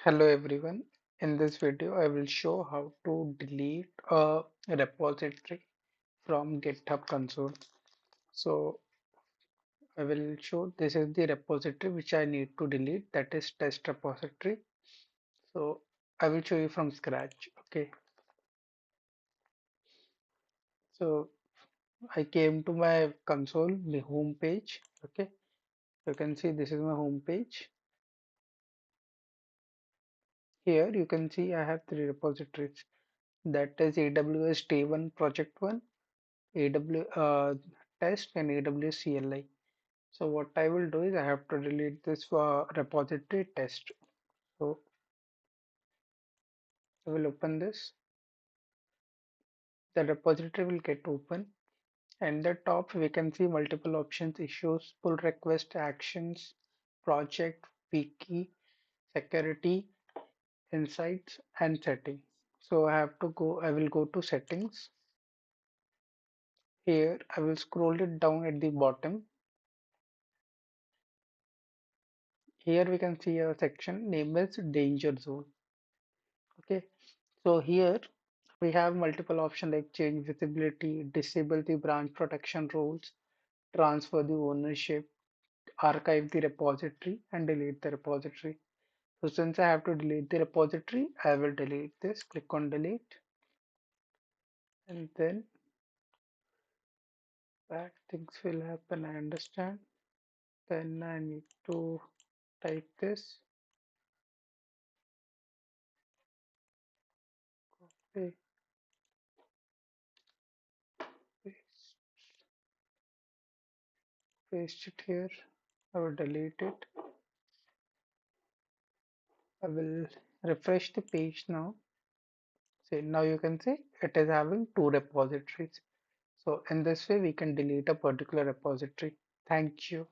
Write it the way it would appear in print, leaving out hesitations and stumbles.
Hello everyone. In this video, I will show how to delete a repository from GitHub console. So I will show this is the repository which I need to delete, that is test repository. So I will show you from scratch. Okay. So I came to my console, the home page. Okay. You can see this is my home page. Here you can see I have three repositories. That is AWS Day1 Project 1, AW test and AWS CLI. So what I will do is I have to delete this repository test. So I will open this. The repository will get open. And the top we can see multiple options: issues, pull request, actions, project, wiki, security, insights, and setting. So I will go to settings. Here I will scroll it down at the bottom. Here we can see a section named as danger zone. Okay. So here we have multiple options like change visibility, disable the branch protection rules, transfer the ownership, archive the repository, and delete the repository. So since I have to delete the repository, I will delete this. Click on delete, and then bad things will happen. I understand. Then I need to type this. Copy, paste, paste it here. I will delete it. I will refresh the page now. See, now you can see it is having two repositories. So in this way, we can delete a particular repository. Thank you.